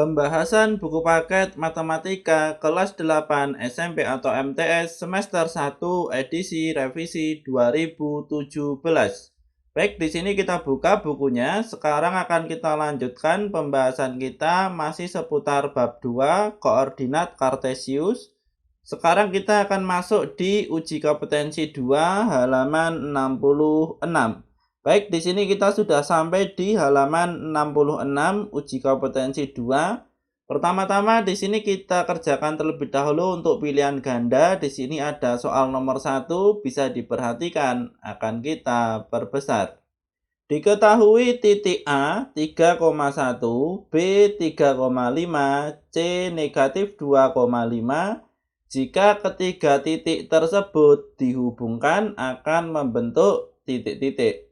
Pembahasan buku paket Matematika kelas 8 SMP atau MTS semester 1 edisi revisi 2017. Baik, di sini kita buka bukunya. Sekarang akan kita lanjutkan pembahasan kita masih seputar bab 2 koordinat Kartesius. Sekarang kita akan masuk di uji kompetensi 2 halaman 66. Baik, di sini kita sudah sampai di halaman 66 uji kompetensi 2. Pertama-tama di sini kita kerjakan terlebih dahulu untuk pilihan ganda. Di sini ada soal nomor 1, bisa diperhatikan, akan kita perbesar. Diketahui titik A 3,1, B 3,5, C negatif 2,5. Jika ketiga titik tersebut dihubungkan akan membentuk titik-titik.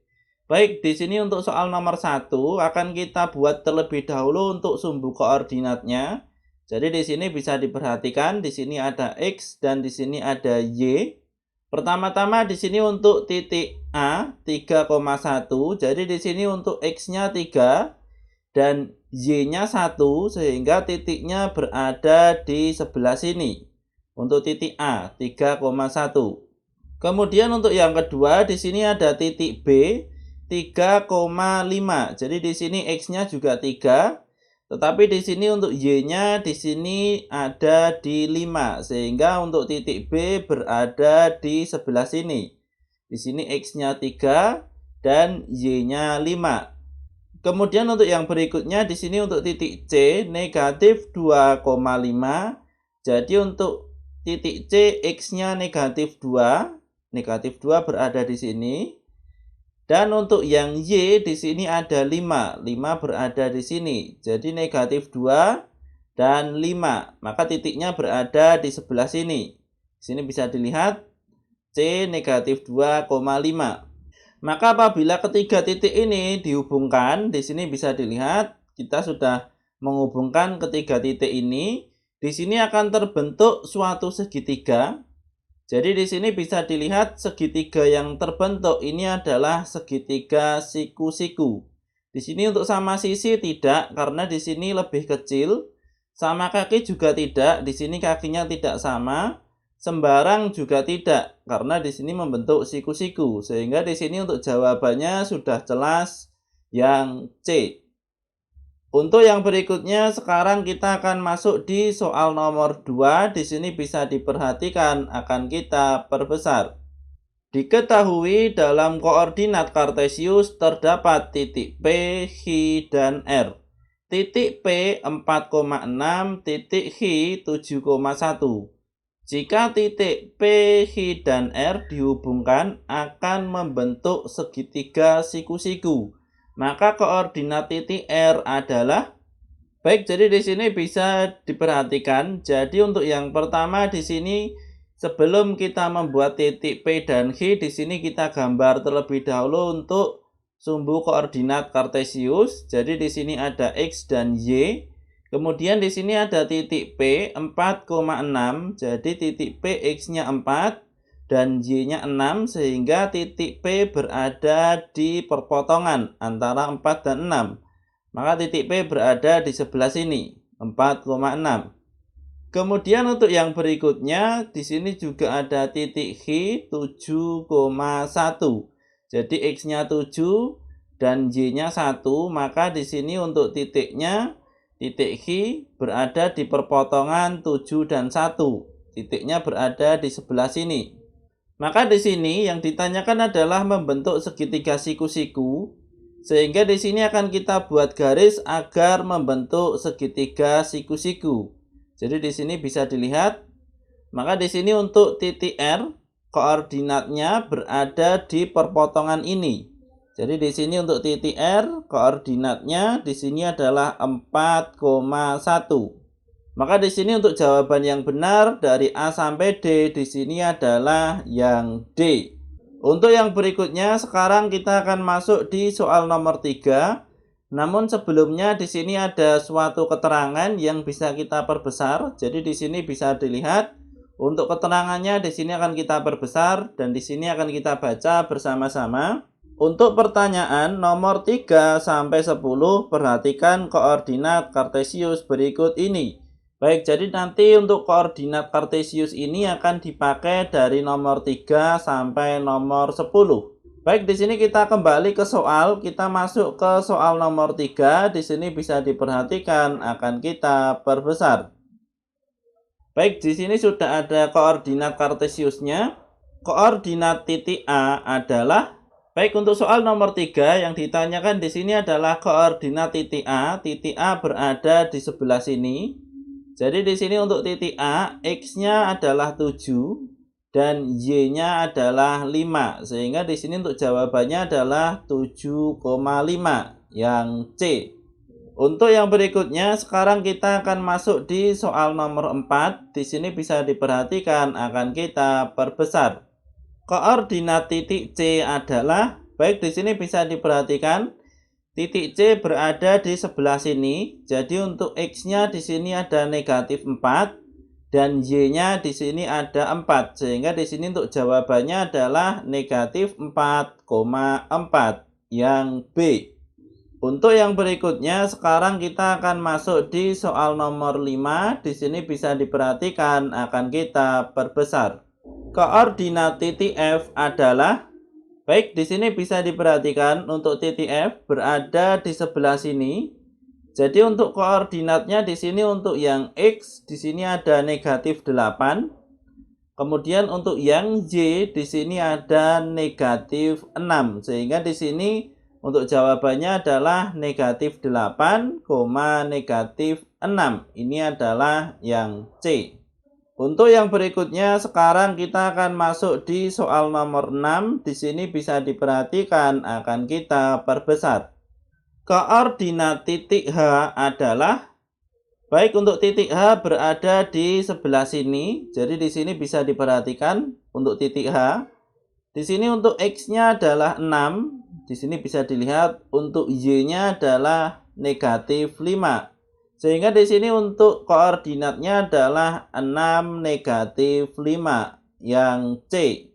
Baik, di sini untuk soal nomor 1 akan kita buat terlebih dahulu untuk sumbu koordinatnya. Jadi di sini bisa diperhatikan, di sini ada X dan di sini ada Y. Pertama-tama di sini untuk titik A 3,1. Jadi di sini untuk X-nya 3 dan Y-nya 1 sehingga titiknya berada di sebelah sini. Untuk titik A 3,1. Kemudian untuk yang kedua di sini ada titik B 3,5. Jadi di sini X-nya juga 3, tetapi di sini untuk Y-nya di sini ada di 5, sehingga untuk titik B berada di sebelah sini. Di sini X-nya 3 dan Y-nya 5. Kemudian untuk yang berikutnya di sini untuk titik C negatif 2,5. Jadi untuk titik C X-nya negatif 2. Negatif 2 berada di sini. Dan untuk yang Y di sini ada 5. 5 berada di sini. Jadi negatif 2 dan 5. Maka titiknya berada di sebelah sini. Di sini bisa dilihat C negatif 2,5. Maka apabila ketiga titik ini dihubungkan, di sini bisa dilihat kita sudah menghubungkan ketiga titik ini. Di sini akan terbentuk suatu segitiga. Jadi di sini bisa dilihat segitiga yang terbentuk ini adalah segitiga siku-siku. Di sini untuk sama sisi tidak, karena di sini lebih kecil. Sama kaki juga tidak, di sini kakinya tidak sama. Sembarang juga tidak, karena di sini membentuk siku-siku. Sehingga di sini untuk jawabannya sudah jelas yang C. Untuk yang berikutnya sekarang kita akan masuk di soal nomor 2. Di sini bisa diperhatikan, akan kita perbesar. Diketahui dalam koordinat Kartesius terdapat titik P, H, dan R. Titik P 4,6, titik H 7,1. Jika titik P, H, dan R dihubungkan akan membentuk segitiga siku-siku. Maka koordinat titik R adalah, baik, jadi di sini bisa diperhatikan. Jadi untuk yang pertama di sini sebelum kita membuat titik P dan H, di sini kita gambar terlebih dahulu untuk sumbu koordinat Kartesius. Jadi di sini ada X dan Y. Kemudian di sini ada titik P 4,6. Jadi titik P X-nya 4 dan Y-nya 6, sehingga titik P berada di perpotongan antara 4 dan 6. Maka titik P berada di sebelah sini, 4,6. Kemudian untuk yang berikutnya, di sini juga ada titik H 7,1. Jadi X-nya 7 dan Y-nya 1, maka di sini untuk titiknya, titik H berada di perpotongan 7 dan 1. Titiknya berada di sebelah sini. Maka di sini yang ditanyakan adalah membentuk segitiga siku-siku, sehingga di sini akan kita buat garis agar membentuk segitiga siku-siku. Jadi di sini bisa dilihat. Maka di sini untuk titik R koordinatnya berada di perpotongan ini. Jadi di sini untuk titik R koordinatnya di sini adalah 4,1. Maka di sini untuk jawaban yang benar dari A sampai D di sini adalah yang D. Untuk yang berikutnya sekarang kita akan masuk di soal nomor 3. Namun sebelumnya di sini ada suatu keterangan yang bisa kita perbesar. Jadi di sini bisa dilihat untuk keterangannya di sini akan kita perbesar dan di sini akan kita baca bersama-sama. Untuk pertanyaan nomor 3 sampai 10, perhatikan koordinat kartesius berikut ini. Baik, jadi nanti untuk koordinat kartesius ini akan dipakai dari nomor 3 sampai nomor 10. Baik, di sini kita kembali ke soal, kita masuk ke soal nomor 3. Di sini bisa diperhatikan akan kita perbesar. Baik, di sini sudah ada koordinat kartesiusnya. Koordinat titik A adalah, baik, untuk soal nomor 3 yang ditanyakan di sini adalah koordinat titik A. Titik A berada di sebelah sini. Jadi di sini untuk titik A, X-nya adalah 7 dan Y-nya adalah 5. Sehingga di sini untuk jawabannya adalah 7,5 yang C. Untuk yang berikutnya, sekarang kita akan masuk di soal nomor 4. Di sini bisa diperhatikan akan kita perbesar. Koordinat titik C adalah, baik, di sini bisa diperhatikan titik C berada di sebelah sini. Jadi untuk X-nya di sini ada negatif 4 dan Y-nya di sini ada 4. Sehingga di sini untuk jawabannya adalah negatif 4,4 yang B. Untuk yang berikutnya, sekarang kita akan masuk di soal nomor 5. Di sini bisa diperhatikan akan kita perbesar. Koordinat titik F adalah, baik, di sini bisa diperhatikan untuk titik F berada di sebelah sini. Jadi untuk koordinatnya di sini untuk yang X di sini ada negatif 8. Kemudian untuk yang Y di sini ada negatif 6. Sehingga di sini untuk jawabannya adalah negatif 8, negatif 6. Ini adalah yang C. Untuk yang berikutnya, sekarang kita akan masuk di soal nomor 6. Di sini bisa diperhatikan akan kita perbesar. Koordinat titik H adalah, baik, untuk titik H berada di sebelah sini. Jadi di sini bisa diperhatikan untuk titik H. Di sini untuk X-nya adalah 6. Di sini bisa dilihat untuk Y-nya adalah negatif 5. Sehingga di sini untuk koordinatnya adalah 6 negatif 5 yang C.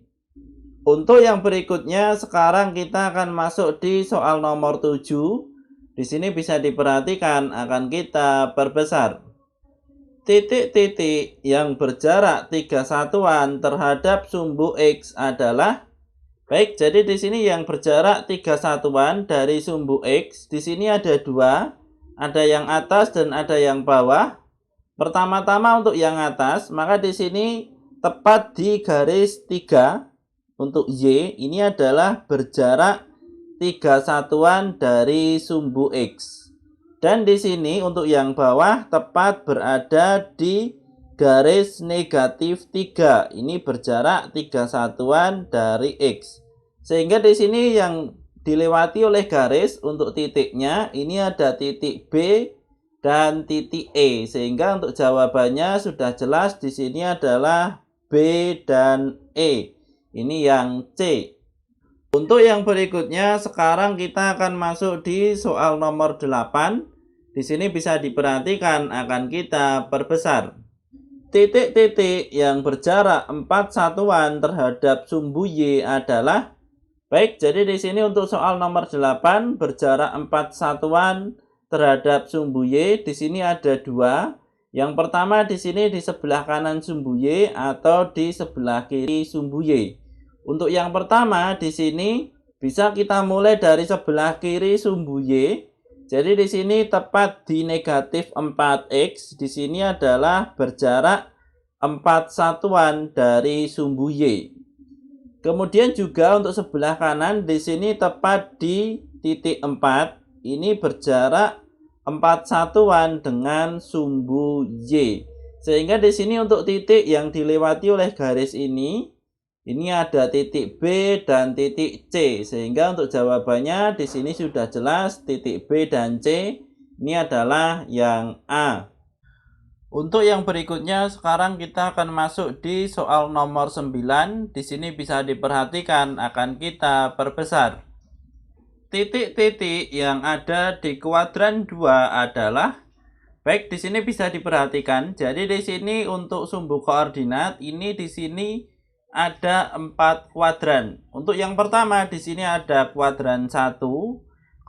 Untuk yang berikutnya, sekarang kita akan masuk di soal nomor 7. Di sini bisa diperhatikan akan kita perbesar. Titik-titik yang berjarak 3 satuan terhadap sumbu X adalah, baik, jadi di sini yang berjarak 3 satuan dari sumbu X, di sini ada 2, ada yang atas dan ada yang bawah. Pertama-tama untuk yang atas, maka di sini tepat di garis 3 untuk Y, ini adalah berjarak 3 satuan dari sumbu X. Dan di sini untuk yang bawah tepat berada di garis negatif 3. Ini berjarak 3 satuan dari X. Sehingga di sini yang dilewati oleh garis untuk titiknya, ini ada titik B dan titik E. Sehingga untuk jawabannya sudah jelas, di sini adalah B dan E. Ini yang C. Untuk yang berikutnya, sekarang kita akan masuk di soal nomor 8. Di sini bisa diperhatikan akan kita perbesar. Titik-titik yang berjarak 4 satuan terhadap sumbu Y adalah, baik, jadi di sini untuk soal nomor 8 berjarak 4 satuan terhadap sumbu Y, di sini ada 2. Yang pertama di sini di sebelah kanan sumbu Y atau di sebelah kiri sumbu Y. Untuk yang pertama di sini bisa kita mulai dari sebelah kiri sumbu Y. Jadi di sini tepat di negatif 4x, di sini adalah berjarak 4 satuan dari sumbu Y. Kemudian juga untuk sebelah kanan di sini tepat di titik 4, ini berjarak 4 satuan dengan sumbu Y. Sehingga di sini untuk titik yang dilewati oleh garis ini ada titik B dan titik C. Sehingga untuk jawabannya di sini sudah jelas, titik B dan C ini adalah yang A. Untuk yang berikutnya, sekarang kita akan masuk di soal nomor 9. Di sini bisa diperhatikan akan kita perbesar. Titik-titik yang ada di kuadran 2 adalah, baik, di sini bisa diperhatikan. Jadi di sini untuk sumbu koordinat ini di sini ada 4 kuadran. Untuk yang pertama di sini ada kuadran 1,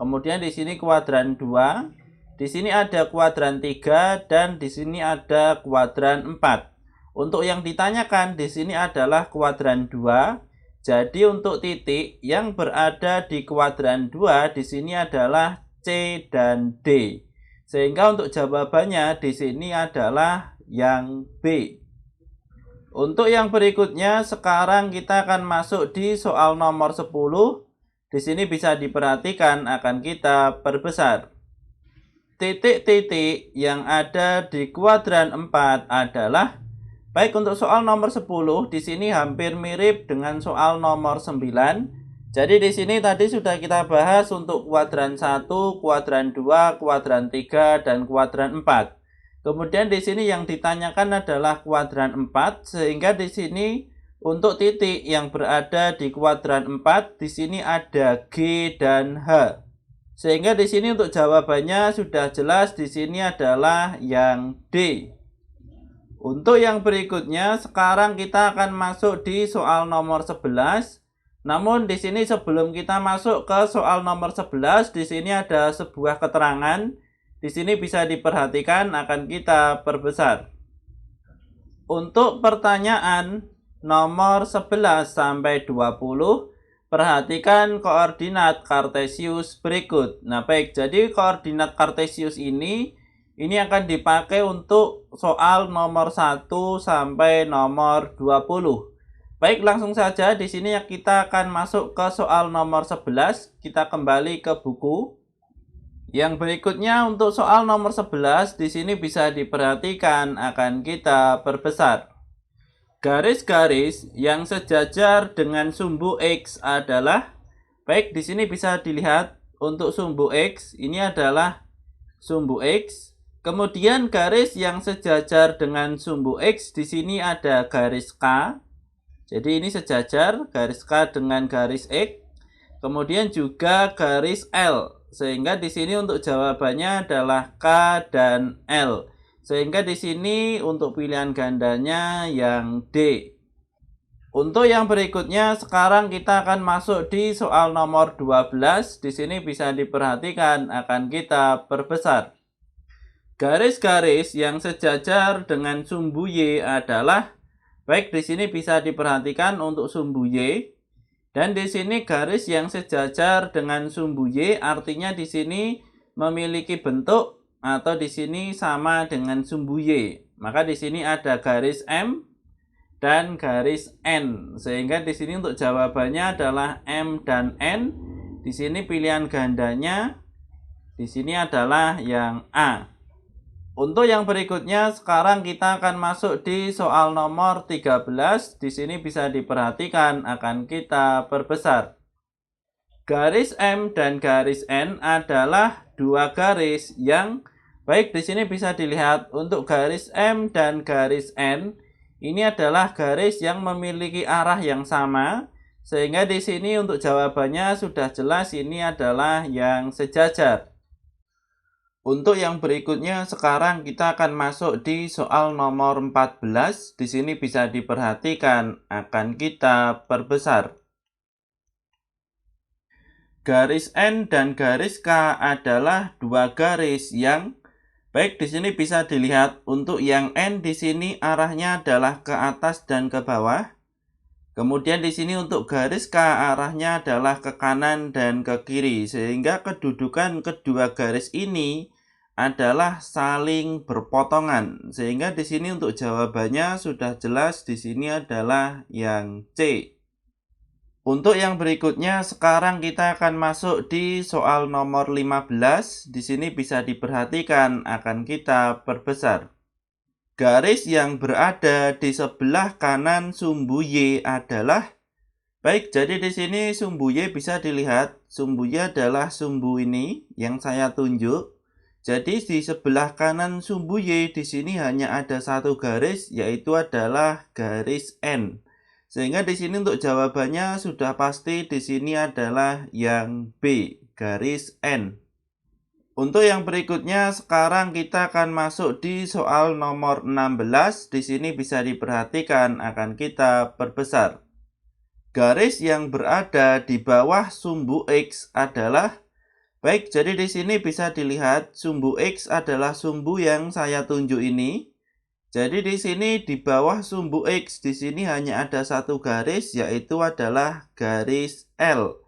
kemudian di sini kuadran 2, di sini ada kuadran 3 dan di sini ada kuadran 4. Untuk yang ditanyakan di sini adalah kuadran 2. Jadi untuk titik yang berada di kuadran 2 di sini adalah C dan D. Sehingga untuk jawabannya di sini adalah yang B. Untuk yang berikutnya, sekarang kita akan masuk di soal nomor 10. Di sini bisa diperhatikan akan kita perbesar. Titik-titik yang ada di kuadran 4 adalah, baik untuk soal nomor 10, di sini hampir mirip dengan soal nomor 9. Jadi di sini tadi sudah kita bahas untuk kuadran 1, kuadran 2, kuadran 3, dan kuadran 4. Kemudian di sini yang ditanyakan adalah kuadran 4, sehingga di sini untuk titik yang berada di kuadran 4 di sini ada G dan H. Sehingga di sini untuk jawabannya sudah jelas, di sini adalah yang D. Untuk yang berikutnya, sekarang kita akan masuk di soal nomor 11. Namun di sini sebelum kita masuk ke soal nomor 11, di sini ada sebuah keterangan. Di sini bisa diperhatikan, akan kita perbesar. Untuk pertanyaan nomor 11 sampai 20, perhatikan koordinat kartesius berikut. Nah, baik, jadi koordinat kartesius ini akan dipakai untuk soal nomor 1 sampai nomor 20. Baik, langsung saja di sini kita akan masuk ke soal nomor 11. Kita kembali ke buku. Yang berikutnya untuk soal nomor 11 di sini bisa diperhatikan, akan kita perbesar. Garis-garis yang sejajar dengan sumbu X adalah, baik di sini bisa dilihat untuk sumbu X ini adalah sumbu X. Kemudian garis yang sejajar dengan sumbu X di sini ada garis K. Jadi ini sejajar garis K dengan garis X. Kemudian juga garis L. Sehingga di sini untuk jawabannya adalah K dan L. Sehingga di sini untuk pilihan gandanya yang D. Untuk yang berikutnya, sekarang kita akan masuk di soal nomor 12. Di sini bisa diperhatikan, akan kita perbesar. Garis-garis yang sejajar dengan sumbu Y adalah, baik di sini bisa diperhatikan untuk sumbu Y. Dan di sini garis yang sejajar dengan sumbu Y artinya di sini memiliki bentuk atau di sini sama dengan sumbu Y. Maka di sini ada garis M dan garis N. Sehingga di sini untuk jawabannya adalah M dan N. Di sini pilihan gandanya di sini adalah yang A. Untuk yang berikutnya, sekarang kita akan masuk di soal nomor 13. Di sini bisa diperhatikan, akan kita perbesar. Garis M dan garis N adalah dua garis yang, baik di sini bisa dilihat untuk garis M dan garis N, ini adalah garis yang memiliki arah yang sama. Sehingga di sini untuk jawabannya sudah jelas, ini adalah yang sejajar. Untuk yang berikutnya, sekarang kita akan masuk di soal nomor 14. Di sini bisa diperhatikan, akan kita perbesar. Garis N dan garis K adalah dua garis yang, baik di sini bisa dilihat untuk yang N di sini arahnya adalah ke atas dan ke bawah. Kemudian di sini untuk garis K arahnya adalah ke kanan dan ke kiri, sehingga kedudukan kedua garis ini adalah saling berpotongan. Sehingga di sini untuk jawabannya sudah jelas, di sini adalah yang C. Untuk yang berikutnya, sekarang kita akan masuk di soal nomor 15. Di sini bisa diperhatikan, akan kita perbesar. Garis yang berada di sebelah kanan sumbu Y adalah, baik, jadi di sini sumbu Y bisa dilihat, sumbu Y adalah sumbu ini yang saya tunjuk. Jadi di sebelah kanan sumbu Y di sini hanya ada satu garis, yaitu adalah garis N. Sehingga di sini untuk jawabannya sudah pasti, di sini adalah yang B, garis N. Untuk yang berikutnya, sekarang kita akan masuk di soal nomor 16. Di sini bisa diperhatikan akan kita perbesar. Garis yang berada di bawah sumbu X adalah, baik, jadi di sini bisa dilihat sumbu X adalah sumbu yang saya tunjuk ini. Jadi di sini di bawah sumbu X di sini hanya ada satu garis, yaitu adalah garis L.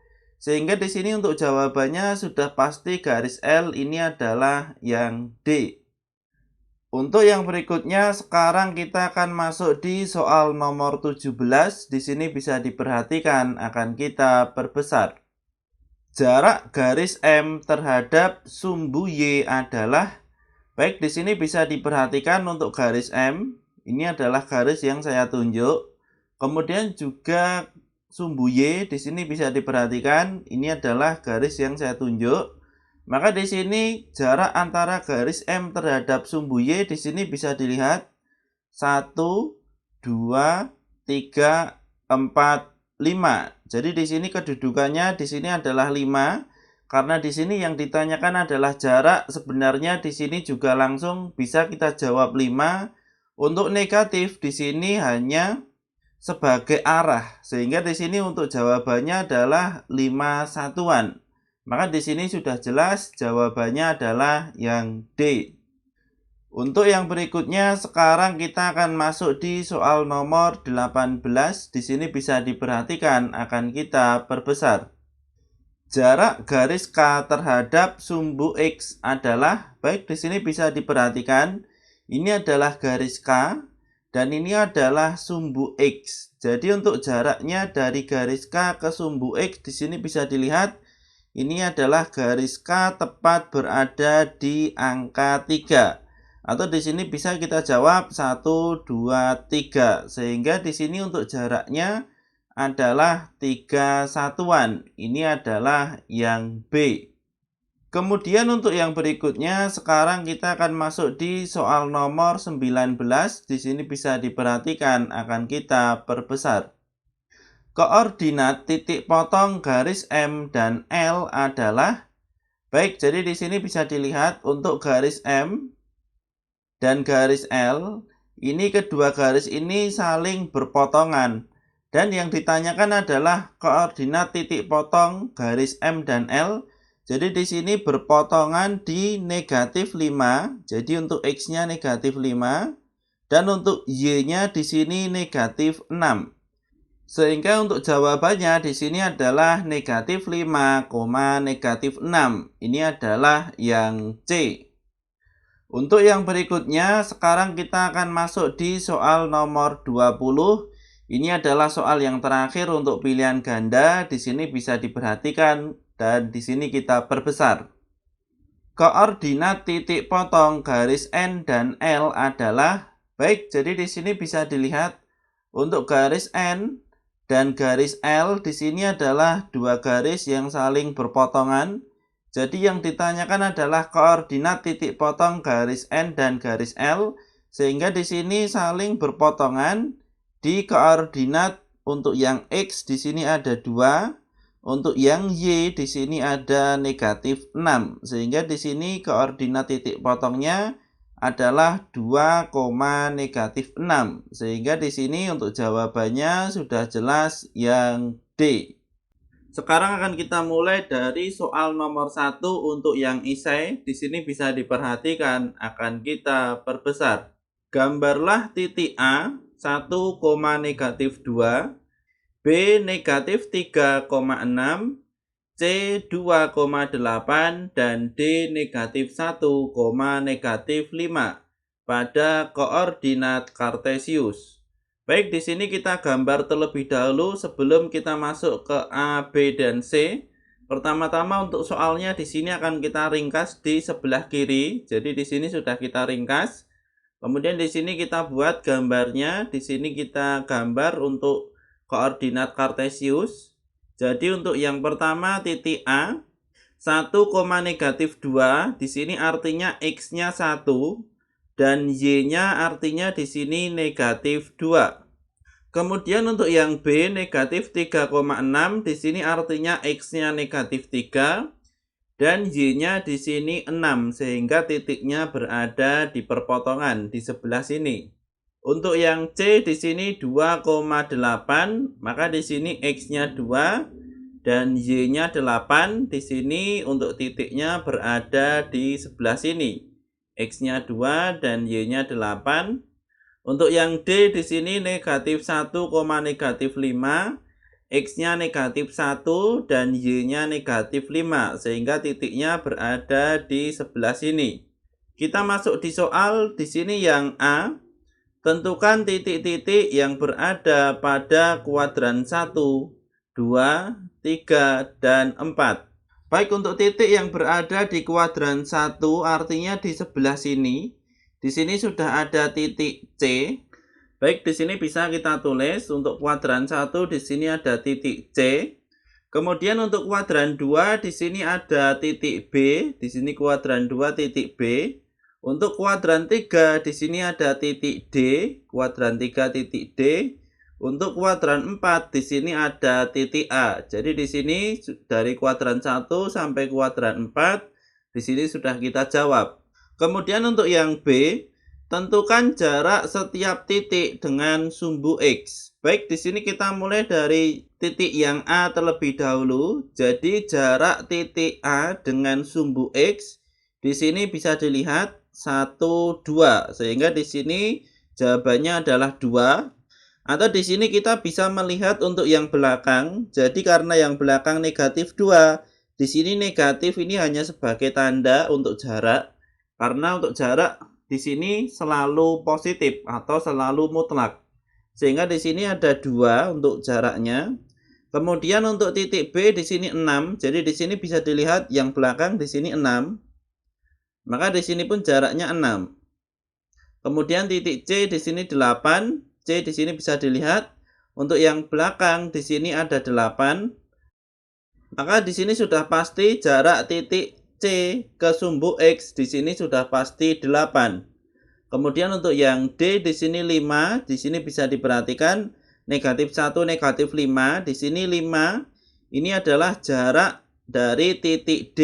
Sehingga di sini untuk jawabannya sudah pasti garis L ini adalah yang D. Untuk yang berikutnya, sekarang kita akan masuk di soal nomor 17. Di sini bisa diperhatikan akan kita perbesar. Jarak garis M terhadap sumbu Y adalah, baik, di sini bisa diperhatikan untuk garis M. Ini adalah garis yang saya tunjuk. Kemudian juga sumbu Y di sini bisa diperhatikan, ini adalah garis yang saya tunjuk. Maka di sini jarak antara garis M terhadap sumbu Y di sini bisa dilihat 1, 2, 3, 4, 5. Jadi di sini kedudukannya di sini adalah 5. Karena di sini yang ditanyakan adalah jarak, sebenarnya di sini juga langsung bisa kita jawab 5. Untuk negatif di sini hanya sebagai arah, sehingga di sini untuk jawabannya adalah 5 satuan. Maka di sini sudah jelas jawabannya adalah yang D. Untuk yang berikutnya, sekarang kita akan masuk di soal nomor 18. Di sini bisa diperhatikan akan kita perbesar. Jarak garis K terhadap sumbu X adalah, baik, di sini bisa diperhatikan, ini adalah garis K. Dan ini adalah sumbu X. Jadi untuk jaraknya dari garis K ke sumbu X di sini bisa dilihat ini adalah garis K tepat berada di angka 3. Atau di sini bisa kita jawab 1, 2, 3. Sehingga di sini untuk jaraknya adalah 3 satuan. Ini adalah yang B. Kemudian untuk yang berikutnya, sekarang kita akan masuk di soal nomor 19. Di sini bisa diperhatikan akan kita perbesar. Koordinat titik potong garis M dan L adalah, baik, jadi di sini bisa dilihat untuk garis M dan garis L, ini kedua garis ini saling berpotongan. Dan yang ditanyakan adalah koordinat titik potong garis M dan L. Jadi di sini berpotongan di negatif 5. Jadi untuk X-nya negatif 5. Dan untuk Y-nya di sini negatif 6. Sehingga untuk jawabannya di sini adalah negatif 5, negatif 6. Ini adalah yang C. Untuk yang berikutnya, sekarang kita akan masuk di soal nomor 20. Ini adalah soal yang terakhir untuk pilihan ganda. Di sini bisa diperhatikan dan di sini kita perbesar. Koordinat titik potong garis N dan L adalah, baik, jadi di sini bisa dilihat untuk garis N dan garis L di sini adalah dua garis yang saling berpotongan. Jadi yang ditanyakan adalah koordinat titik potong garis N dan garis L, sehingga di sini saling berpotongan di koordinat. Untuk yang X di sini ada 2, untuk yang Y di sini ada negatif 6, sehingga di sini koordinat titik potongnya adalah 2, negatif 6, sehingga di sini untuk jawabannya sudah jelas yang D. Sekarang akan kita mulai dari soal nomor 1 untuk yang isai. Di sini bisa diperhatikan akan kita perbesar. Gambarlah titik A 1, negatif 2, B negatif 3,6, C 2,8, dan D negatif 1, negatif 5 pada koordinat Kartesius. Baik, di sini kita gambar terlebih dahulu sebelum kita masuk ke A, B, dan C. Pertama-tama untuk soalnya di sini akan kita ringkas di sebelah kiri. Jadi di sini sudah kita ringkas. Kemudian di sini kita buat gambarnya. Di sini kita gambar untuk koordinat Kartesius. Jadi untuk yang pertama titik A 1, negatif 2, di sini artinya X-nya 1 dan Y-nya artinya di sini negatif 2. Kemudian untuk yang B negatif 3,6, di sini artinya X-nya negatif 3 Dan Y-nya di sini 6, sehingga titiknya berada di perpotongan di sebelah sini. Untuk yang C di sini 2,8, maka di sini X-nya 2 dan Y-nya 8. Di sini untuk titiknya berada di sebelah sini. X-nya 2 dan Y-nya 8. Untuk yang D di sini negatif 1, negatif 5. X-nya negatif 1 dan Y-nya negatif 5, sehingga titiknya berada di sebelah sini. Kita masuk di soal di sini yang A. Tentukan titik-titik yang berada pada kuadran 1, 2, 3, dan 4. Baik, untuk titik yang berada di kuadran 1 artinya di sebelah sini. Di sini sudah ada titik C. Baik, di sini bisa kita tulis untuk kuadran 1 di sini ada titik C. Kemudian untuk kuadran 2 di sini ada titik B, di sini kuadran 2 titik B. Untuk kuadran 3 di sini ada titik D, kuadran 3 titik D. Untuk kuadran 4 di sini ada titik A. Jadi di sini dari kuadran 1 sampai kuadran 4 di sini sudah kita jawab. Kemudian untuk yang B, tentukan jarak setiap titik dengan sumbu X. Baik, di sini kita mulai dari titik yang A terlebih dahulu. Jadi jarak titik A dengan sumbu X di sini bisa dilihat 1, 2. Sehingga di sini jawabannya adalah 2. Atau di sini kita bisa melihat untuk yang belakang. Jadi karena yang belakang negatif 2, di sini negatif ini hanya sebagai tanda untuk jarak. Karena untuk jarak di sini selalu positif atau selalu mutlak. Sehingga di sini ada 2 untuk jaraknya. Kemudian untuk titik B di sini 6. Jadi di sini bisa dilihat yang belakang di sini 6. Maka di sini pun jaraknya 6. Kemudian titik C di sini 8. C di sini bisa dilihat untuk yang belakang di sini ada 8. Maka di sini sudah pasti jarak titik C ke sumbu X di sini sudah pasti 8. Kemudian untuk yang D di sini 5, di sini bisa diperhatikan negatif 1, negatif 5. Di sini 5 ini adalah jarak dari titik D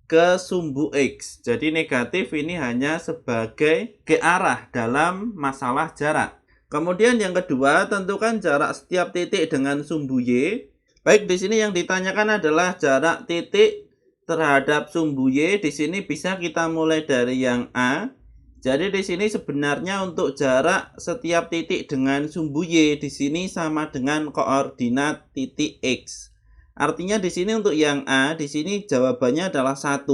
ke sumbu X. Jadi negatif ini hanya sebagai kearah dalam masalah jarak. Kemudian yang kedua, tentukan jarak setiap titik dengan sumbu Y. Baik, di sini yang ditanyakan adalah jarak titik terhadap sumbu Y. Di sini bisa kita mulai dari yang A. Jadi di sini sebenarnya untuk jarak setiap titik dengan sumbu Y di sini sama dengan koordinat titik X. Artinya di sini untuk yang A, di sini jawabannya adalah 1.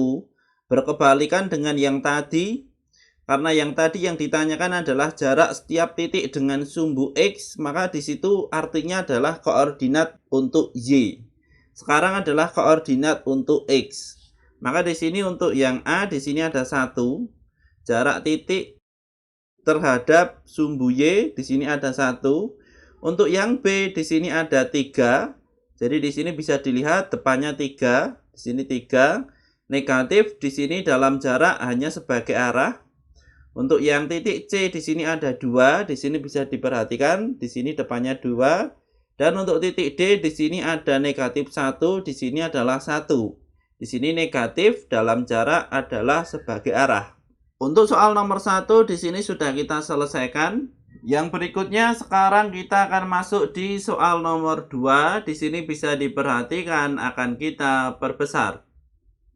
Berkebalikan dengan yang tadi. Karena yang tadi yang ditanyakan adalah jarak setiap titik dengan sumbu X, maka di situ artinya adalah koordinat untuk Y. Sekarang adalah koordinat untuk X. Maka di sini untuk yang A di sini ada 1. Jarak titik terhadap sumbu Y di sini ada 1. Untuk yang B di sini ada 3. Jadi di sini bisa dilihat depannya 3, di sini 3. Negatif di sini dalam jarak hanya sebagai arah. Untuk yang titik C di sini ada 2, di sini bisa diperhatikan, di sini depannya 2. Dan untuk titik D di sini ada negatif 1, di sini adalah 1. Di sini negatif dalam jarak adalah sebagai arah. Untuk soal nomor 1 di sini sudah kita selesaikan. Yang berikutnya sekarang kita akan masuk di soal nomor 2. Di sini bisa diperhatikan akan kita perbesar.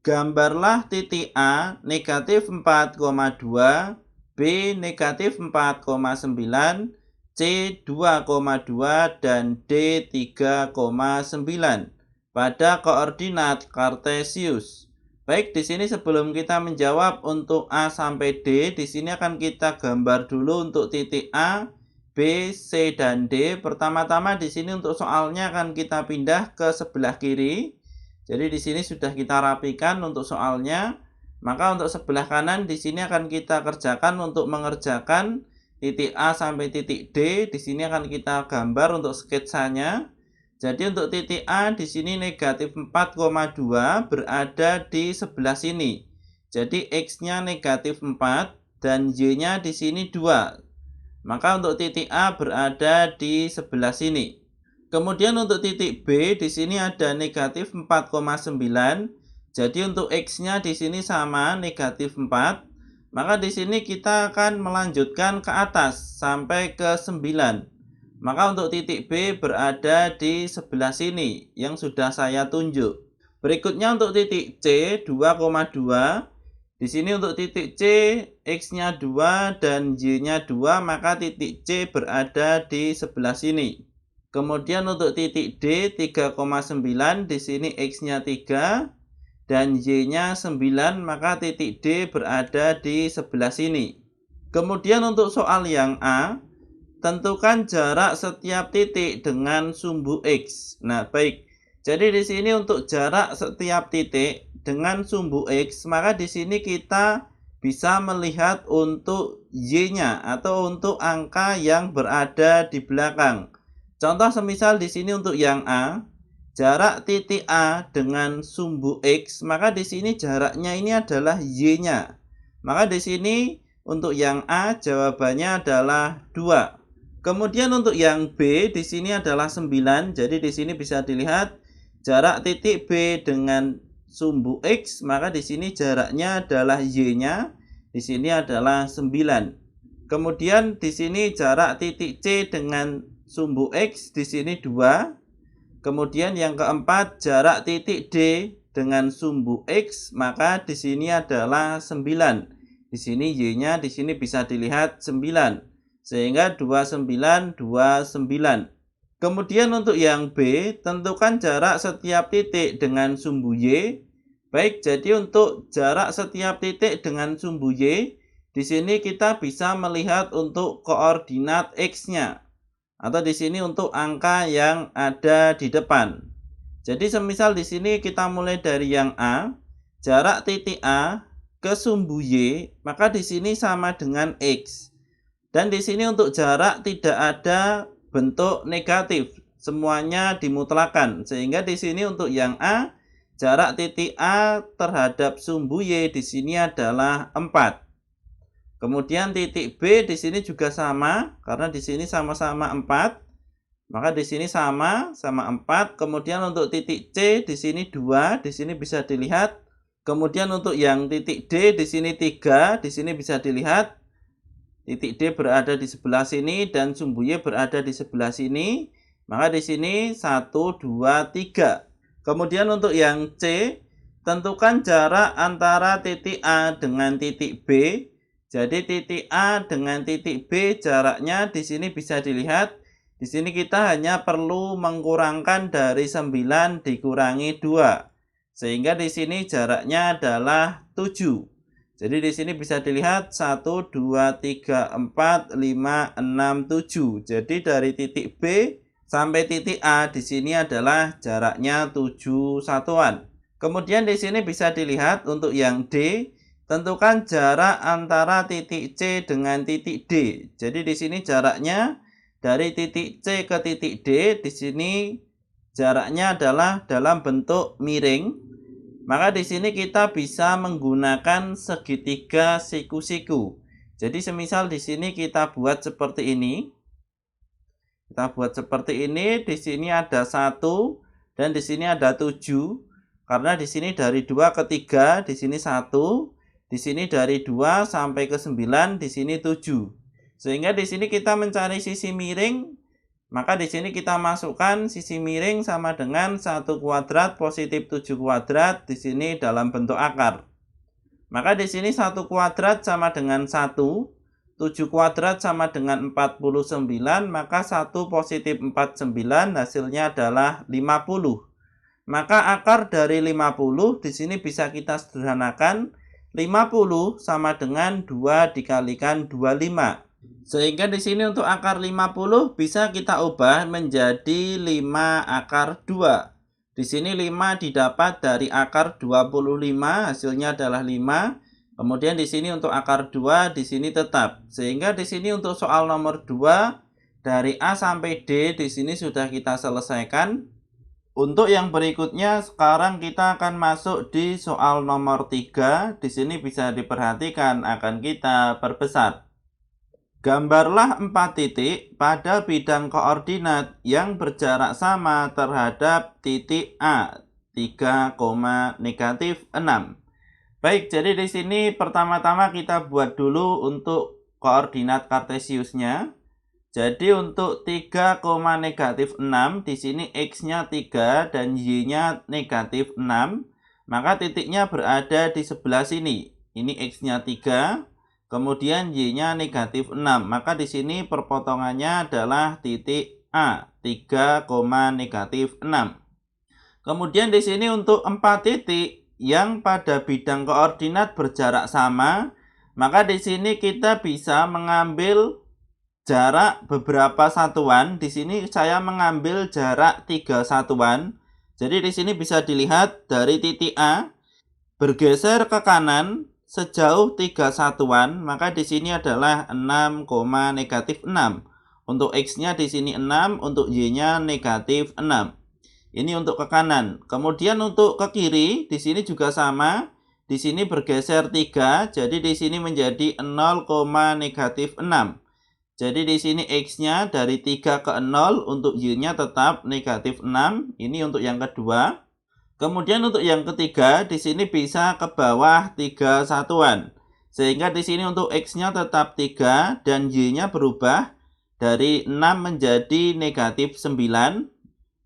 Gambarlah titik A negatif 4,2, B negatif 4,9, C 2,2 dan D 3,9 pada koordinat Kartesius. Baik, di sini sebelum kita menjawab untuk A sampai D, di sini akan kita gambar dulu untuk titik A, B, C dan D. Pertama-tama di sini untuk soalnya akan kita pindah ke sebelah kiri. Jadi di sini sudah kita rapikan untuk soalnya. Maka untuk sebelah kanan di sini akan kita kerjakan untuk mengerjakan titik A sampai titik D. Di sini akan kita gambar untuk sketsanya. Jadi untuk titik A di sini negatif 4,2 berada di sebelah sini. Jadi X-nya negatif 4 dan Y-nya di sini 2. Maka untuk titik A berada di sebelah sini. Kemudian untuk titik B di sini ada negatif 4,9. Jadi untuk X-nya di sini sama negatif 4. Maka di sini kita akan melanjutkan ke atas sampai ke 9. Maka untuk titik B berada di sebelah sini yang sudah saya tunjuk. Berikutnya untuk titik C 2,2. Di sini untuk titik C X-nya 2 dan Y-nya 2, maka titik C berada di sebelah sini. Kemudian untuk titik D 3,9, di sini X-nya 3 dan Y-nya 9, maka titik D berada di sebelah sini. Kemudian untuk soal yang A, tentukan jarak setiap titik dengan sumbu X. Nah, baik. Jadi di sini untuk jarak setiap titik dengan sumbu X, maka di sini kita bisa melihat untuk Y-nya atau untuk angka yang berada di belakang. Contoh semisal di sini untuk yang A, jarak titik A dengan sumbu X, maka di sini jaraknya ini adalah Y-nya. Maka di sini untuk yang A jawabannya adalah 2. Kemudian untuk yang B di sini adalah 9. Jadi di sini bisa dilihat jarak titik B dengan sumbu X, maka di sini jaraknya adalah Y-nya. Di sini adalah 9. Kemudian di sini jarak titik C dengan sumbu X di sini 2. Kemudian yang keempat, jarak titik D dengan sumbu X, maka di sini adalah 9. Di sini Y-nya di sini bisa dilihat 9. Sehingga 29, 29. Kemudian untuk yang B, tentukan jarak setiap titik dengan sumbu Y. Baik, jadi untuk jarak setiap titik dengan sumbu Y, di sini kita bisa melihat untuk koordinat X-nya. Atau di sini untuk angka yang ada di depan. Jadi semisal di sini kita mulai dari yang A, jarak titik A ke sumbu Y, maka di sini sama dengan X. Dan di sini untuk jarak tidak ada bentuk negatif, semuanya dimutlakan. Sehingga di sini untuk yang A, jarak titik A terhadap sumbu Y di sini adalah 4. Kemudian titik B di sini juga sama, karena di sini sama-sama 4. Maka di sini sama 4. Kemudian untuk titik C di sini 2, di sini bisa dilihat. Kemudian untuk yang titik D di sini 3, di sini bisa dilihat. Titik D berada di sebelah sini dan sumbu Y berada di sebelah sini. Maka di sini 1, 2, 3. Kemudian untuk yang C, tentukan jarak antara titik A dengan titik B. Jadi titik A dengan titik B jaraknya di sini bisa dilihat. Di sini kita hanya perlu mengkurangkan dari 9 dikurangi 2. Sehingga di sini jaraknya adalah 7. Jadi di sini bisa dilihat 1, 2, 3, 4, 5, 6, 7. Jadi dari titik B sampai titik A di sini adalah jaraknya 7 satuan. Kemudian di sini bisa dilihat untuk yang D, tentukan jarak antara titik C dengan titik D. Jadi di sini jaraknya dari titik C ke titik D, di sini jaraknya adalah dalam bentuk miring. Maka di sini kita bisa menggunakan segitiga siku-siku. Jadi semisal di sini kita buat seperti ini. Kita buat seperti ini, di sini ada 1 dan di sini ada 7. Karena di sini dari 2 ke 3, di sini 1. Di sini dari 2 sampai ke 9, di sini 7. Sehingga di sini kita mencari sisi miring, maka di sini kita masukkan sisi miring sama dengan 1 kuadrat positif 7 kuadrat di sini dalam bentuk akar. Maka di sini 1 kuadrat sama dengan 1, 7 kuadrat sama dengan 49, maka 1 positif 49 hasilnya adalah 50. Maka akar dari 50 di sini bisa kita sederhanakan. 50 sama dengan 2 dikalikan 25. Sehingga di sini untuk akar 50 bisa kita ubah menjadi 5 akar 2. Di sini 5 didapat dari akar 25, hasilnya adalah 5. Kemudian di sini untuk akar 2 di sini tetap. Sehingga di sini untuk soal nomor 2 dari A sampai D di sini sudah kita selesaikan. Untuk yang berikutnya, sekarang kita akan masuk di soal nomor 3. Di sini bisa diperhatikan akan kita perbesar. Gambarlah 4 titik pada bidang koordinat yang berjarak sama terhadap titik A. 3,-6. Baik, jadi di sini pertama-tama kita buat dulu untuk koordinat kartesiusnya. Jadi untuk 3,-6 di sini x-nya 3 dan y-nya -6, maka titiknya berada di sebelah sini. Ini x-nya 3, kemudian y-nya -6. Maka di sini perpotongannya adalah titik A, 3,-6. Kemudian di sini untuk 4 titik yang pada bidang koordinat berjarak sama, maka di sini kita bisa mengambil jarak beberapa satuan. Di sini saya mengambil jarak 3 satuan. Jadi di sini bisa dilihat dari titik A bergeser ke kanan sejauh 3 satuan, maka di sini adalah 6,-6. Untuk x-nya di sini 6, untuk y-nya -6. Ini untuk ke kanan. Kemudian untuk ke kiri di sini juga sama. Di sini bergeser 3, jadi di sini menjadi 0,-6. Jadi di sini x-nya dari 3 ke 0, untuk y-nya tetap -6. Ini untuk yang kedua. Kemudian untuk yang ketiga, di sini bisa ke bawah 3 satuan. Sehingga di sini untuk x-nya tetap 3 dan y-nya berubah dari 6 menjadi -9.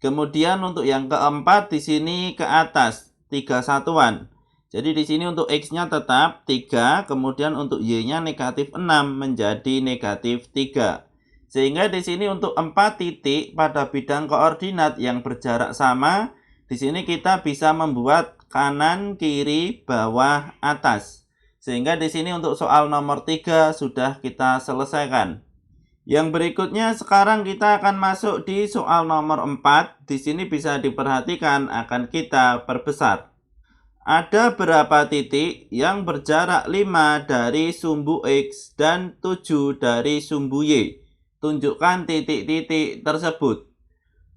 Kemudian untuk yang keempat di sini ke atas 3 satuan. Jadi di sini untuk x-nya tetap 3, kemudian untuk y-nya -6 menjadi -3. Sehingga di sini untuk 4 titik pada bidang koordinat yang berjarak sama, di sini kita bisa membuat kanan, kiri, bawah, atas. Sehingga di sini untuk soal nomor 3 sudah kita selesaikan. Yang berikutnya sekarang kita akan masuk di soal nomor 4. Di sini bisa diperhatikan akan kita perbesar. Ada berapa titik yang berjarak 5 dari sumbu X dan 7 dari sumbu Y? Tunjukkan titik-titik tersebut.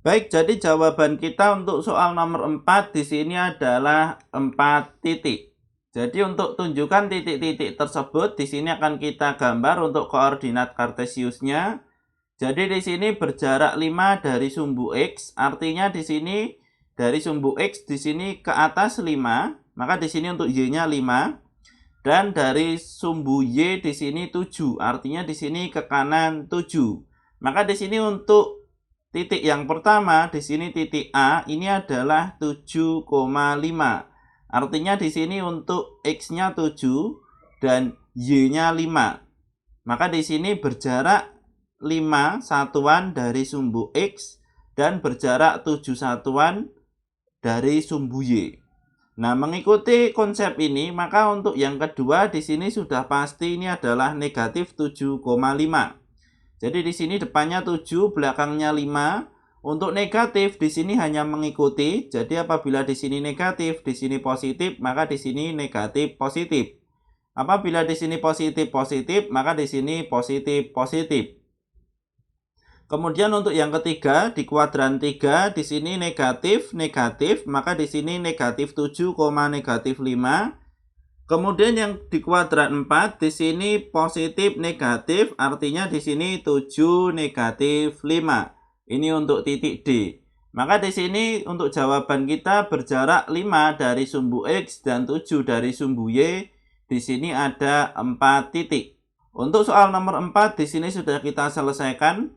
Baik, jadi jawaban kita untuk soal nomor 4 di sini adalah 4 titik. Jadi untuk tunjukkan titik-titik tersebut, di sini akan kita gambar untuk koordinat kartesiusnya. Jadi di sini berjarak 5 dari sumbu X, artinya di sini dari sumbu X di sini ke atas 5, maka di sini untuk Y-nya 5. Dan dari sumbu Y di sini 7, artinya di sini ke kanan 7. Maka di sini untuk titik yang pertama, di sini titik A, ini adalah 7,5. Artinya di sini untuk X-nya 7 dan Y-nya 5. Maka di sini berjarak 5 satuan dari sumbu X dan berjarak 7 satuan dari sumbu Y. Nah, mengikuti konsep ini, maka untuk yang kedua di sini sudah pasti ini adalah -7,5. Jadi di sini depannya 7, belakangnya 5. Untuk negatif di sini hanya mengikuti. Jadi apabila di sini negatif, di sini positif, maka di sini negatif positif. Apabila di sini positif positif, maka di sini positif positif. Kemudian untuk yang ketiga di kuadran 3 di sini negatif negatif, maka di sini -7, -5. Kemudian yang di kuadran 4 di sini positif negatif, artinya di sini 7 -5. Ini untuk titik D. Maka di sini untuk jawaban kita berjarak 5 dari sumbu X dan 7 dari sumbu Y. Di sini ada 4 titik. Untuk soal nomor 4 di sini sudah kita selesaikan.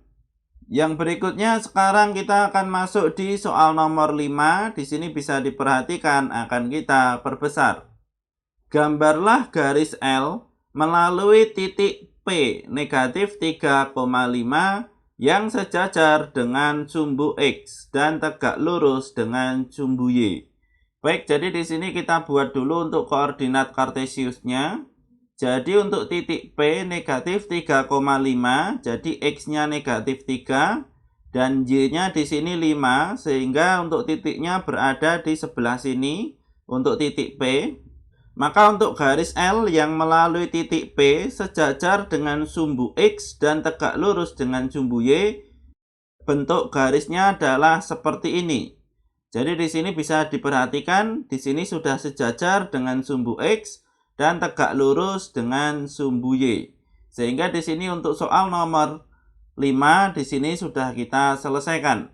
Yang berikutnya sekarang kita akan masuk di soal nomor 5. Di sini bisa diperhatikan akan kita perbesar. Gambarlah garis L melalui titik P negatif 3,5 yang sejajar dengan sumbu X dan tegak lurus dengan sumbu Y. Baik, jadi di sini kita buat dulu untuk koordinat kartesiusnya. Jadi untuk titik P negatif 3,5, jadi X-nya negatif 3 dan Y-nya di sini 5, sehingga untuk titiknya berada di sebelah sini untuk titik P. Maka untuk garis L yang melalui titik P sejajar dengan sumbu X dan tegak lurus dengan sumbu Y, bentuk garisnya adalah seperti ini. Jadi di sini bisa diperhatikan, di sini sudah sejajar dengan sumbu X dan tegak lurus dengan sumbu Y. Sehingga di sini untuk soal nomor 5 di sini sudah kita selesaikan.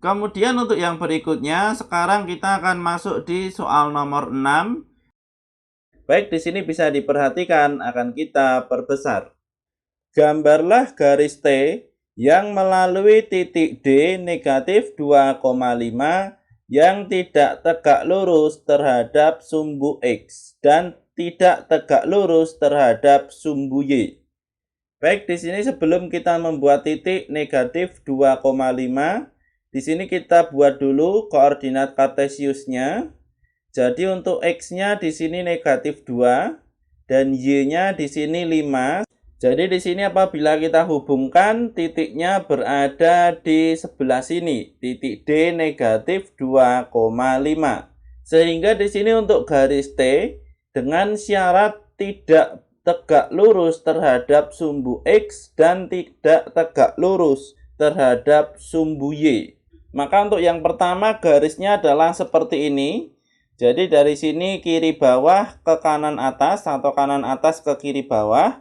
Kemudian untuk yang berikutnya, sekarang kita akan masuk di soal nomor 6. Baik, di sini bisa diperhatikan akan kita perbesar. Gambarlah garis T yang melalui titik D negatif 2,5 yang tidak tegak lurus terhadap sumbu X dan tidak tegak lurus terhadap sumbu Y. Baik, di sini sebelum kita membuat titik negatif 2,5, di sini kita buat dulu koordinat kartesiusnya. Jadi untuk X-nya di sini negatif 2 dan Y-nya di sini 5. Jadi di sini apabila kita hubungkan, titiknya berada di sebelah sini, titik D negatif 2,5. Sehingga di sini untuk garis T dengan syarat tidak tegak lurus terhadap sumbu X dan tidak tegak lurus terhadap sumbu Y. Maka untuk yang pertama garisnya adalah seperti ini. Jadi dari sini kiri bawah ke kanan atas atau kanan atas ke kiri bawah.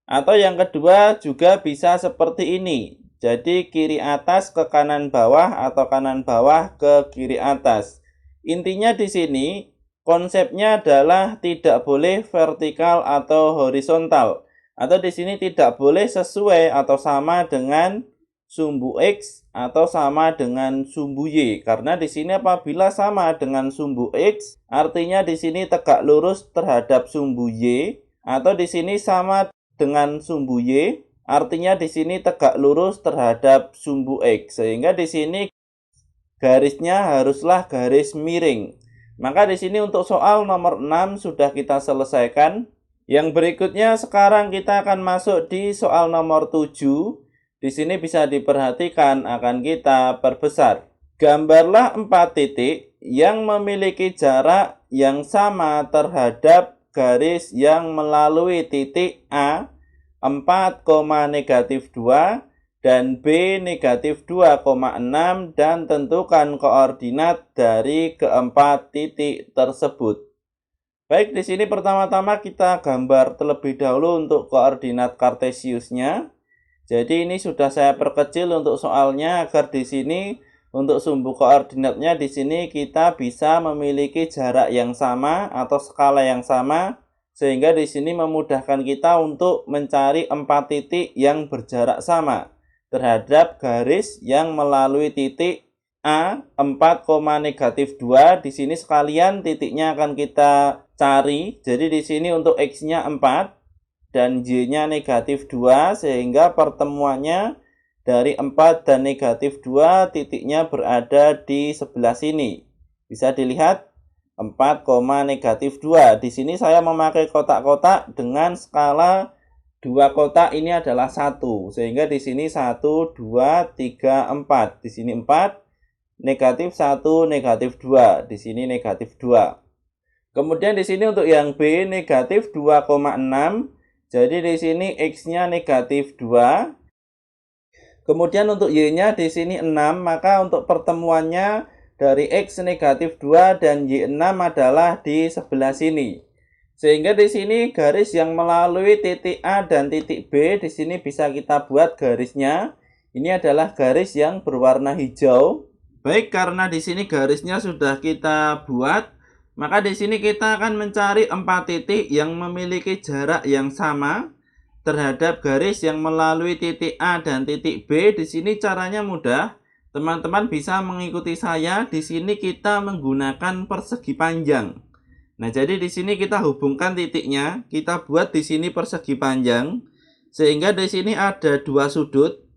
Atau yang kedua juga bisa seperti ini. Jadi kiri atas ke kanan bawah atau kanan bawah ke kiri atas. Intinya di sini konsepnya adalah tidak boleh vertikal atau horizontal. Atau di sini tidak boleh sesuai atau sama dengan sumbu X atau sama dengan sumbu Y. Karena di sini apabila sama dengan sumbu X, artinya di sini tegak lurus terhadap sumbu Y, atau di sini sama dengan sumbu Y, artinya di sini tegak lurus terhadap sumbu X. Sehingga di sini garisnya haruslah garis miring. Maka di sini untuk soal nomor 6 sudah kita selesaikan. Yang berikutnya sekarang kita akan masuk di soal nomor 7. Di sini bisa diperhatikan akan kita perbesar. Gambarlah 4 titik yang memiliki jarak yang sama terhadap garis yang melalui titik A 4, negatif 2 dan B negatif 2,6 dan tentukan koordinat dari keempat titik tersebut. Baik, di sini pertama-tama kita gambar terlebih dahulu untuk koordinat kartesiusnya. Jadi ini sudah saya perkecil untuk soalnya agar di sini untuk sumbu koordinatnya di sini kita bisa memiliki jarak yang sama atau skala yang sama sehingga di sini memudahkan kita untuk mencari 4 titik yang berjarak sama terhadap garis yang melalui titik A 4, negatif 2. Di sini sekalian titiknya akan kita cari. Jadi di sini untuk X-nya 4 dan Y-nya negatif 2, sehingga pertemuannya dari 4 dan negatif 2 titiknya berada di sebelah sini. Bisa dilihat 4, negatif 2. Di sini saya memakai kotak-kotak dengan skala 2 kotak ini adalah 1. Sehingga di sini 1, 2, 3, 4. Di sini 4, negatif 1, negatif 2. Di sini negatif 2. Kemudian di sini untuk yang B negatif 2,6. Jadi di sini X-nya negatif 2. Kemudian untuk Y-nya di sini 6, maka untuk pertemuannya dari X negatif 2 dan Y6 adalah di sebelah sini. Sehingga di sini garis yang melalui titik A dan titik B di sini bisa kita buat garisnya. Ini adalah garis yang berwarna hijau. Baik, karena di sini garisnya sudah kita buat, maka di sini kita akan mencari 4 titik yang memiliki jarak yang sama terhadap garis yang melalui titik A dan titik B. Di sini caranya mudah. Teman-teman bisa mengikuti saya. Di sini kita menggunakan persegi panjang. Nah, jadi di sini kita hubungkan titiknya. Kita buat di sini persegi panjang. Sehingga di sini ada 2 sudut.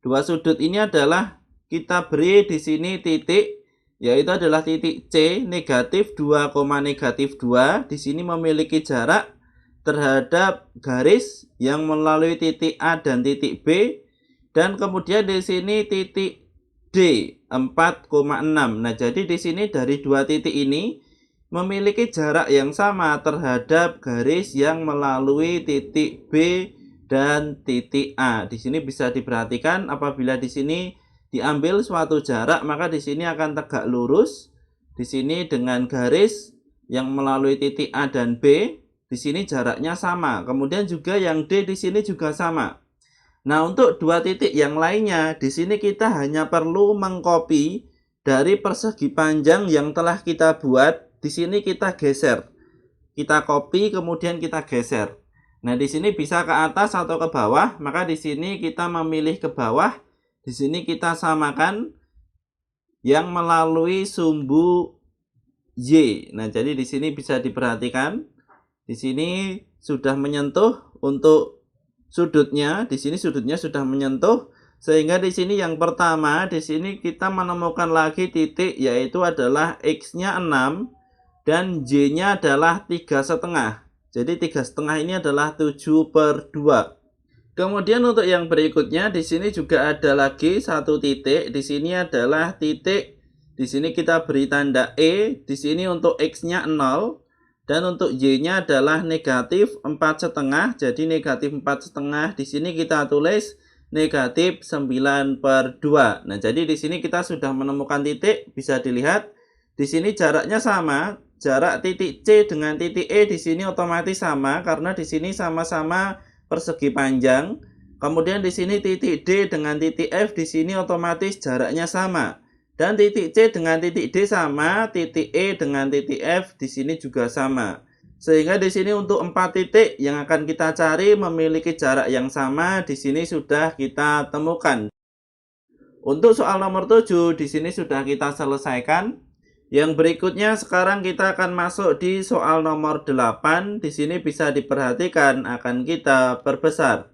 2 sudut ini adalah kita beri di sini titik, yaitu adalah titik C negatif 2, negatif 2. Di sini memiliki jarak terhadap garis yang melalui titik A dan titik B, dan kemudian di sini titik D 4,6. Nah, jadi di sini dari 2 titik ini memiliki jarak yang sama terhadap garis yang melalui titik B dan titik A. Di sini bisa diperhatikan apabila di sini diambil suatu jarak, maka di sini akan tegak lurus. Di sini dengan garis yang melalui titik A dan B, di sini jaraknya sama. Kemudian juga yang D di sini juga sama. Nah, untuk dua titik yang lainnya, di sini kita hanya perlu mengcopy dari persegi panjang yang telah kita buat. Di sini kita geser. Kita copy kemudian kita geser. Nah, di sini bisa ke atas atau ke bawah, maka di sini kita memilih ke bawah. Di sini kita samakan yang melalui sumbu Y. Nah, jadi di sini bisa diperhatikan. Di sini sudah menyentuh untuk sudutnya. Di sini sudutnya sudah menyentuh, sehingga di sini yang pertama di sini kita menemukan lagi titik, yaitu adalah X-nya 6 dan Y-nya adalah 3,5. Jadi 3,5 ini adalah 7/2. Kemudian untuk yang berikutnya di sini juga ada lagi satu titik. Di sini adalah titik. Di sini kita beri tanda E. Di sini untuk X-nya 0 dan untuk Y-nya adalah negatif 4,5. Jadi negatif 4,5. Di sini kita tulis negatif 9/2. Nah, jadi di sini kita sudah menemukan titik. Bisa dilihat di sini jaraknya sama. Jarak titik C dengan titik E di sini otomatis sama karena di sini sama-sama persegi panjang. Kemudian di sini titik D dengan titik F di sini otomatis jaraknya sama. Dan titik C dengan titik D sama, titik E dengan titik F di sini juga sama. Sehingga di sini untuk 4 titik yang akan kita cari memiliki jarak yang sama, di sini sudah kita temukan. Untuk soal nomor 7 di sini sudah kita selesaikan. Yang berikutnya sekarang kita akan masuk di soal nomor 8. Di sini bisa diperhatikan akan kita perbesar.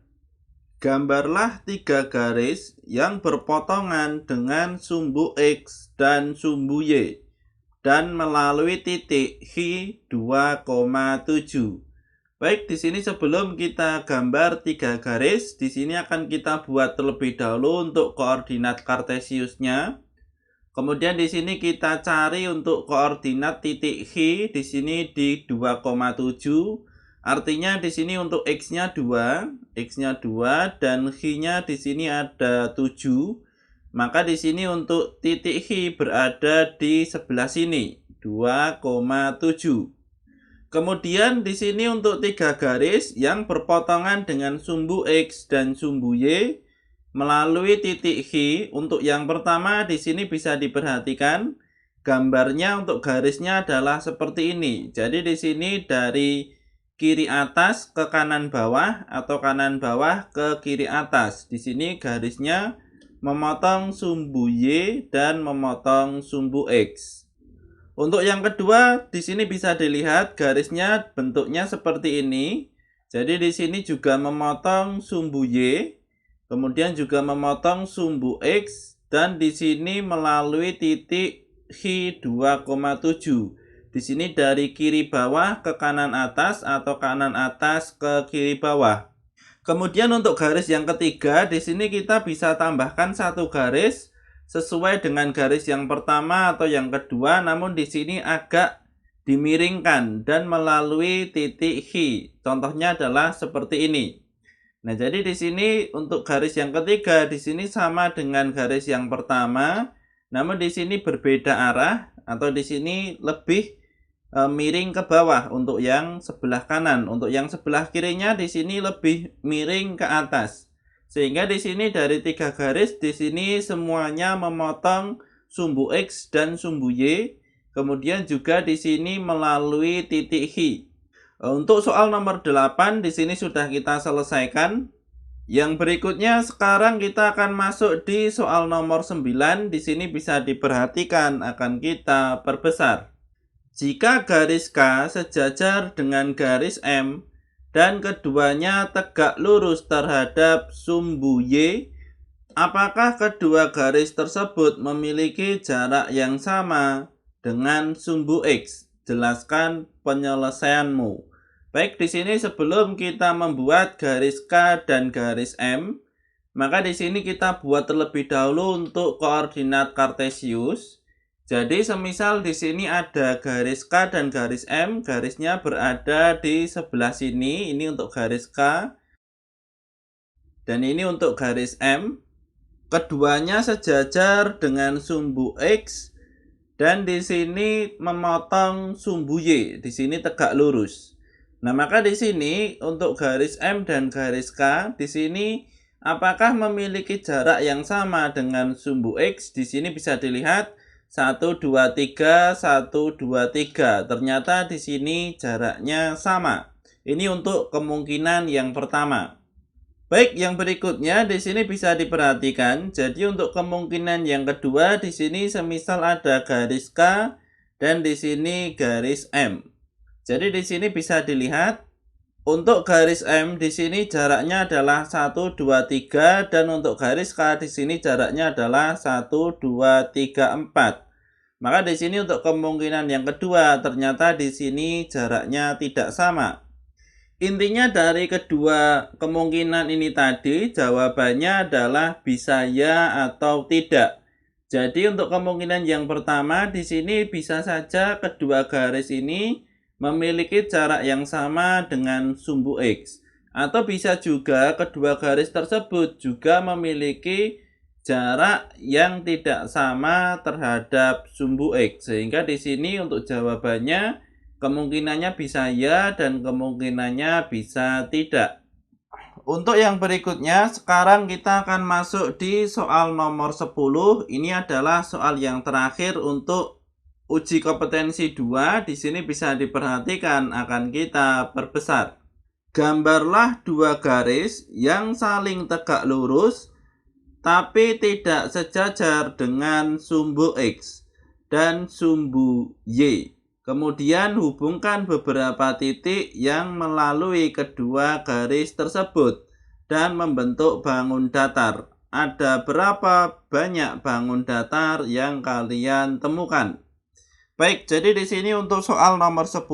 Gambarlah 3 garis yang berpotongan dengan sumbu X dan sumbu Y dan melalui titik H 2,7. Baik, di sini sebelum kita gambar 3 garis, di sini akan kita buat terlebih dahulu untuk koordinat kartesiusnya. Kemudian di sini kita cari untuk koordinat titik H di sini di 2,7. Artinya di sini untuk X-nya 2 dan H-nya di sini ada 7. Maka di sini untuk titik H berada di sebelah sini, 2,7. Kemudian di sini untuk 3 garis yang berpotongan dengan sumbu X dan sumbu Y melalui titik H. Untuk yang pertama di sini bisa diperhatikan gambarnya untuk garisnya adalah seperti ini. Jadi di sini dari kiri atas ke kanan bawah atau kanan bawah ke kiri atas. Di sini garisnya memotong sumbu Y dan memotong sumbu X. Untuk yang kedua, di sini bisa dilihat garisnya bentuknya seperti ini. Jadi di sini juga memotong sumbu Y, kemudian juga memotong sumbu X, dan di sini melalui titik H 2,7. Di sini dari kiri bawah ke kanan atas atau kanan atas ke kiri bawah. Kemudian untuk garis yang ketiga, di sini kita bisa tambahkan satu garis sesuai dengan garis yang pertama atau yang kedua, namun di sini agak dimiringkan dan melalui titik H. Contohnya adalah seperti ini. Nah, jadi di sini untuk garis yang ketiga di sini sama dengan garis yang pertama, namun di sini berbeda arah atau di sini lebih miring ke bawah untuk yang sebelah kanan. Untuk yang sebelah kirinya di sini lebih miring ke atas. Sehingga di sini dari 3 garis di sini semuanya memotong sumbu X dan sumbu Y. Kemudian juga di sini melalui titik H. Untuk soal nomor 8 di sini sudah kita selesaikan. Yang berikutnya sekarang kita akan masuk di soal nomor 9. Di sini bisa diperhatikan akan kita perbesar. Jika garis K sejajar dengan garis M dan keduanya tegak lurus terhadap sumbu Y, apakah kedua garis tersebut memiliki jarak yang sama dengan sumbu X? Jelaskan penyelesaianmu. Baik, di sini sebelum kita membuat garis K dan garis M, maka di sini kita buat terlebih dahulu untuk koordinat kartesius. Jadi semisal di sini ada garis K dan garis M, garisnya berada di sebelah sini, ini untuk garis K dan ini untuk garis M. Keduanya sejajar dengan sumbu X dan di sini memotong sumbu Y, di sini tegak lurus. Nah, maka di sini untuk garis M dan garis K di sini apakah memiliki jarak yang sama dengan sumbu X? Di sini bisa dilihat 1, 2, 3, 1, 2, 3. Ternyata di sini jaraknya sama. Ini untuk kemungkinan yang pertama. Baik, yang berikutnya di sini bisa diperhatikan. Jadi untuk kemungkinan yang kedua di sini semisal ada garis K dan di sini garis M. Jadi di sini bisa dilihat untuk garis M di sini jaraknya adalah 1, 2, 3 dan untuk garis K di sini jaraknya adalah 1, 2, 3, 4. Maka di sini untuk kemungkinan yang kedua ternyata di sini jaraknya tidak sama. Intinya dari kedua kemungkinan ini tadi jawabannya adalah bisa ya atau tidak. Jadi untuk kemungkinan yang pertama di sini bisa saja kedua garis ini memiliki jarak yang sama dengan sumbu X. Atau bisa juga kedua garis tersebut juga memiliki jarak yang tidak sama terhadap sumbu X. Sehingga di sini untuk jawabannya kemungkinannya bisa ya dan kemungkinannya bisa tidak. Untuk yang berikutnya, sekarang kita akan masuk di soal nomor 10. Ini adalah soal yang terakhir untuk uji kompetensi 2. Di sini bisa diperhatikan akan kita perbesar. Gambarlah dua garis yang saling tegak lurus tapi tidak sejajar dengan sumbu X dan sumbu Y. Kemudian hubungkan beberapa titik yang melalui kedua garis tersebut dan membentuk bangun datar. Ada berapa banyak bangun datar yang kalian temukan? Baik, jadi di sini untuk soal nomor 10,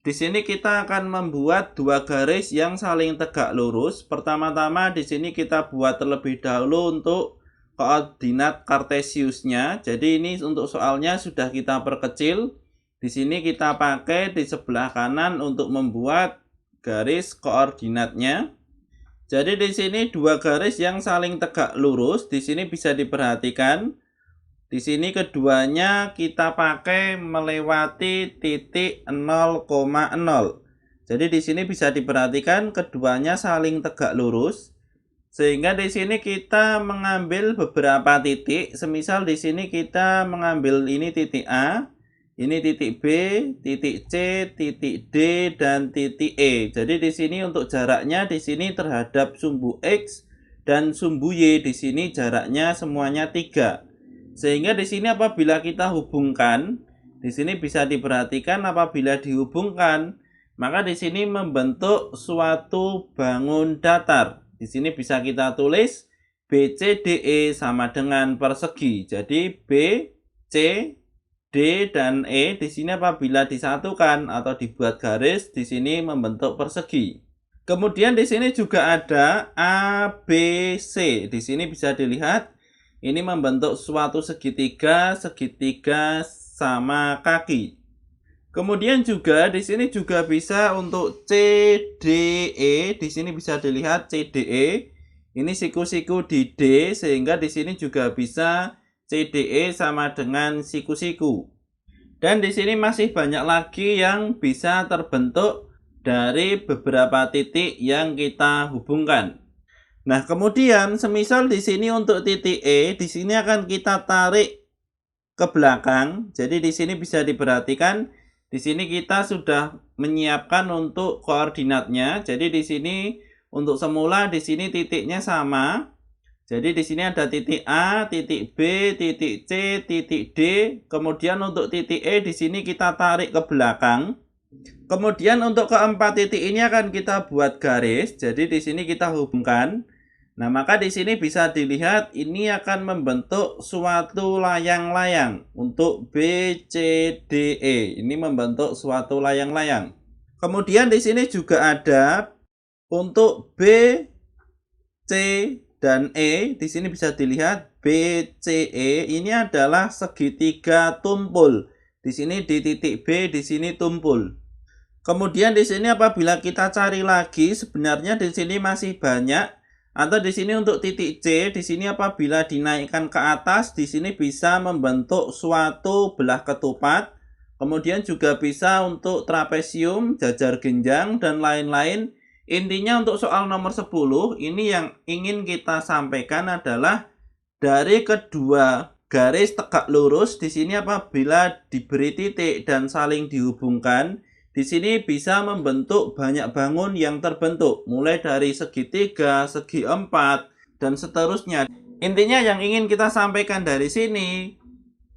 di sini kita akan membuat dua garis yang saling tegak lurus. Pertama-tama di sini kita buat terlebih dahulu untuk koordinat kartesiusnya. Jadi ini untuk soalnya sudah kita perkecil. Di sini kita pakai di sebelah kanan untuk membuat garis koordinatnya. Jadi di sini dua garis yang saling tegak lurus. Di sini bisa diperhatikan. Di sini keduanya kita pakai melewati titik 0,0. Jadi di sini bisa diperhatikan keduanya saling tegak lurus. Sehingga di sini kita mengambil beberapa titik. Semisal di sini kita mengambil ini titik A. Ini titik B, titik C, titik D, dan titik E. Jadi di sini untuk jaraknya di sini terhadap sumbu X dan sumbu Y di sini jaraknya semuanya 3. Sehingga di sini apabila kita hubungkan, di sini bisa diperhatikan apabila dihubungkan, maka di sini membentuk suatu bangun datar. Di sini bisa kita tulis BCDE sama dengan persegi. Jadi B, C, D dan E di sini apabila disatukan atau dibuat garis di sini membentuk persegi. Kemudian di sini juga ada ABC. Di sini bisa dilihat ini membentuk suatu segitiga, segitiga sama kaki. Kemudian juga di sini juga bisa untuk CDE. Di sini bisa dilihat CDE. Ini siku-siku di D sehingga di sini juga bisa CDE sama dengan siku-siku. Dan di sini masih banyak lagi yang bisa terbentuk dari beberapa titik yang kita hubungkan. Nah, kemudian semisal di sini untuk titik E, di sini akan kita tarik ke belakang. Jadi di sini bisa diperhatikan, di sini kita sudah menyiapkan untuk koordinatnya. Jadi di sini untuk semula di sini titiknya sama. Jadi di sini ada titik A, titik B, titik C, titik D. Kemudian untuk titik E di sini kita tarik ke belakang. Kemudian untuk keempat titik ini akan kita buat garis. Jadi di sini kita hubungkan. Nah, maka di sini bisa dilihat ini akan membentuk suatu layang-layang untuk B, C, D, E. Ini membentuk suatu layang-layang. Kemudian di sini juga ada untuk B, C, dan E. Di sini bisa dilihat BCE ini adalah segitiga tumpul. Di sini di titik B, di sini tumpul. Kemudian di sini apabila kita cari lagi, sebenarnya di sini masih banyak. Atau di sini untuk titik C, di sini apabila dinaikkan ke atas, di sini bisa membentuk suatu belah ketupat. Kemudian juga bisa untuk trapesium, jajar genjang, dan lain-lain. Intinya untuk soal nomor 10, ini yang ingin kita sampaikan adalah dari kedua garis tegak lurus di sini apabila diberi titik dan saling dihubungkan, di sini bisa membentuk banyak bangun yang terbentuk, mulai dari segitiga, segi empat, dan seterusnya. Intinya yang ingin kita sampaikan dari sini,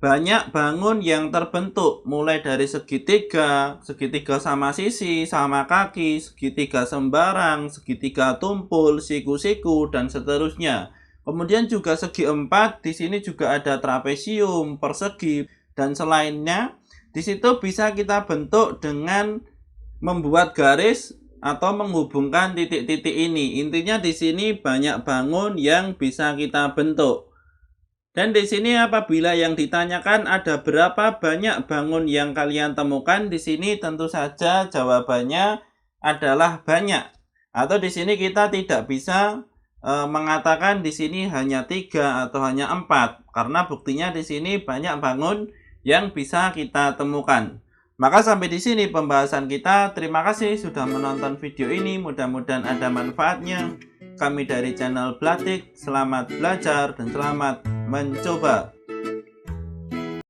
banyak bangun yang terbentuk mulai dari segitiga, segitiga sama sisi, sama kaki, segitiga sembarang, segitiga tumpul, siku-siku, dan seterusnya. Kemudian juga segi empat, di sini juga ada trapesium, persegi, dan selainnya. Di situ bisa kita bentuk dengan membuat garis atau menghubungkan titik-titik ini. Intinya di sini banyak bangun yang bisa kita bentuk. Dan di sini apabila yang ditanyakan ada berapa banyak bangun yang kalian temukan, di sini tentu saja jawabannya adalah banyak. Atau di sini kita tidak bisa mengatakan di sini hanya 3 atau hanya 4, karena buktinya di sini banyak bangun yang bisa kita temukan. Maka sampai di sini pembahasan kita. Terima kasih sudah menonton video ini, mudah-mudahan ada manfaatnya. Kami dari channel Blatik, selamat belajar dan selamat mencoba.